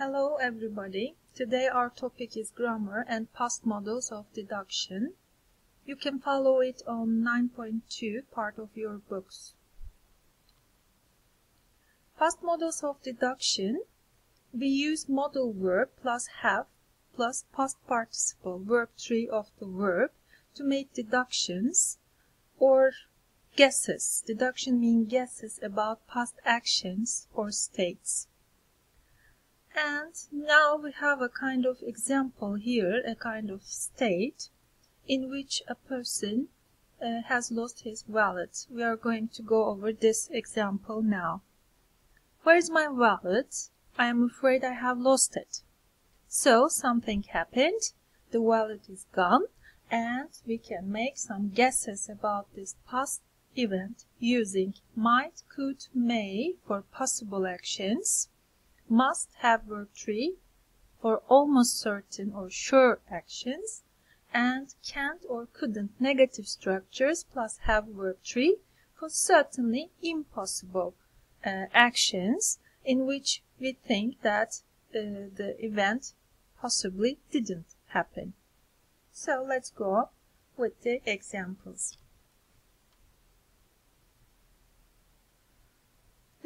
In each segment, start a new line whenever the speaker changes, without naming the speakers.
Hello everybody. Today our topic is grammar and past models of deduction. You can follow it on 9.2 part of your books. Past models of deduction. We use modal verb plus have plus past participle verb 3 of the verb to make deductions or guesses. Deduction means guesses about past actions or states. And now we have a kind of example here, a kind of state in which a person has lost his wallet. We are going to go over this example now. Where is my wallet? I am afraid I have lost it. So something happened, the wallet is gone, and we can make some guesses about this past event using might, could, may for possible actions, must have verb 3 for almost certain or sure actions, and can't or couldn't negative structures plus have verb 3 for certainly impossible actions in which we think that the event possibly didn't happen. So let's go with the examples.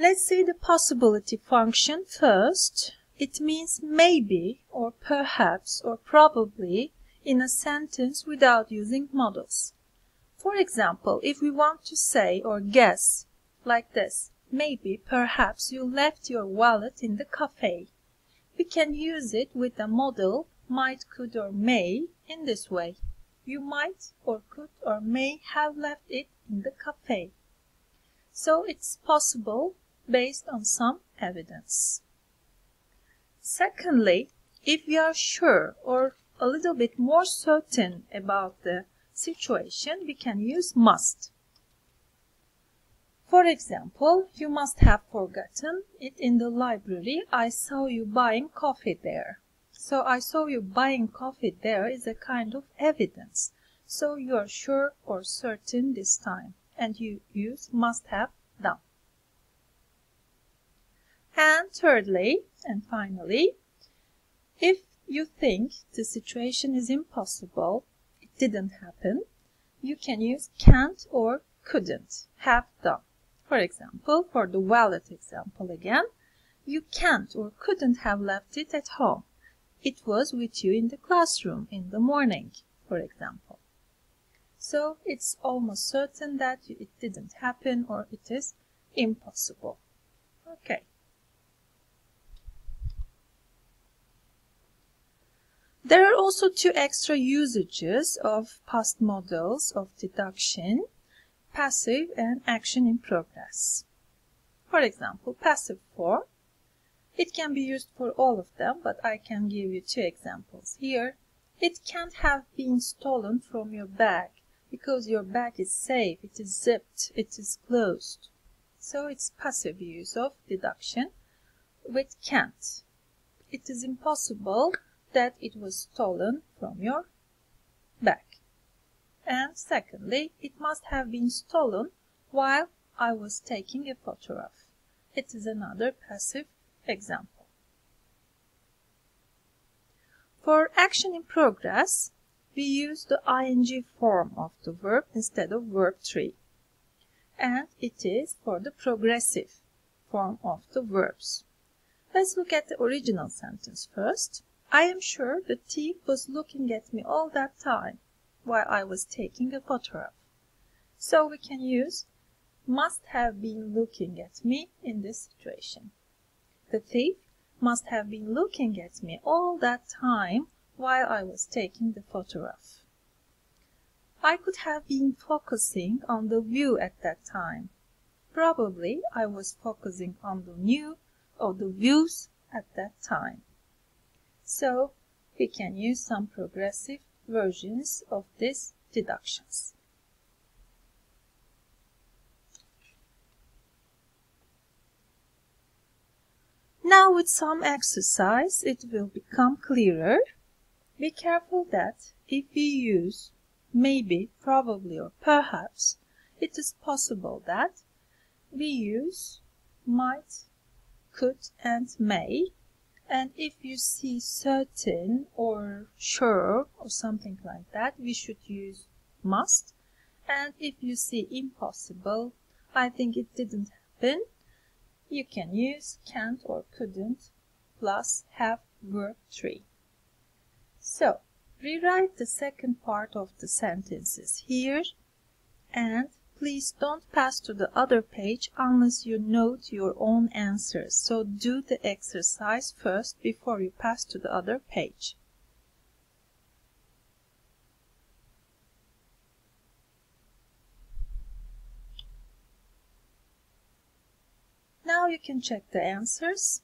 Let's see the possibility function first. It means maybe or perhaps or probably in a sentence without using modals. For example, if we want to say or guess like this, maybe, perhaps you left your wallet in the cafe. We can use it with a modal might, could, or may in this way. You might or could or may have left it in the cafe. So it's possible based on some evidence. Secondly, if we are sure or a little bit more certain about the situation, we can use must. For example, you must have forgotten it in the library. I saw you buying coffee there. So I saw you buying coffee there is a kind of evidence. So you are sure or certain this time, and you use must have done. And thirdly and finally, if you think the situation is impossible, it didn't happen, you can use can't or couldn't have done. For example, for the wallet example again, you can't or couldn't have left it at home. It was with you in the classroom in the morning, for example. So it's almost certain that it didn't happen or it is impossible. Okay. There are also two extra usages of past models of deduction, passive and action in progress. For example, passive form. It can be used for all of them, but I can give you two examples here. It can't have been stolen from your bag because your bag is safe, it is zipped, it is closed. So it's passive use of deduction with can't. It is impossible that it was stolen from your bag. And secondly, it must have been stolen while I was taking a photograph. It is another passive example. For action in progress, we use the ing form of the verb instead of verb 3. And it is for the progressive form of the verbs. Let's look at the original sentence first. I am sure the thief was looking at me all that time while I was taking a photograph. So we can use must have been looking at me in this situation. The thief must have been looking at me all that time while I was taking the photograph. I could have been focusing on the view at that time. Probably I was focusing on the view of the views at that time. So we can use some progressive versions of these deductions. Now with some exercise it will become clearer. Be careful that if we use maybe, probably or perhaps, it is possible that we use might, could and may And if you see certain or sure or something like that, we should use must. And if you see impossible, I think it didn't happen, you can use can't or couldn't plus have verb 3. So, rewrite the second part of the sentences here, and please don't pass to the other page unless you note your own answers. So do the exercise first before you pass to the other page. Now you can check the answers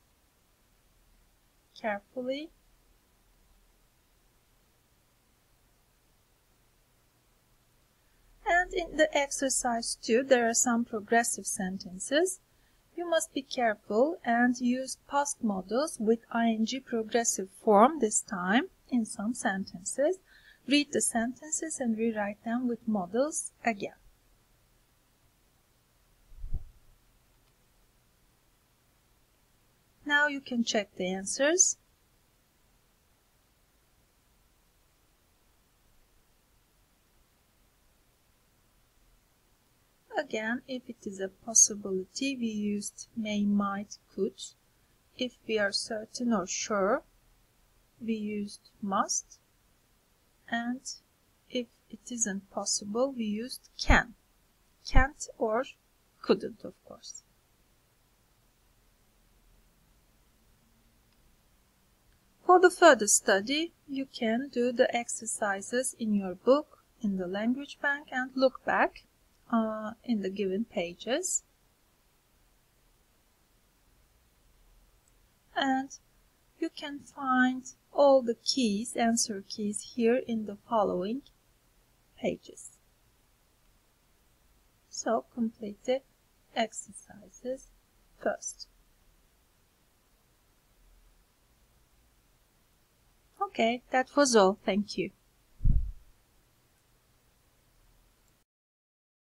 carefully. And in the exercise 2, there are some progressive sentences. You must be careful and use past modals with ing progressive form this time in some sentences. Read the sentences and rewrite them with modals again. Now you can check the answers. Again, if it is a possibility, we used may, might, could. If we are certain or sure, we used must. And if it isn't possible, we used can. Can't or couldn't, of course. For the further study, you can do the exercises in your book, in the language bank, and look back in the given pages. And you can find all the keys, answer keys, here in the following pages. So complete the exercises first. Okay, that was all. Thank you.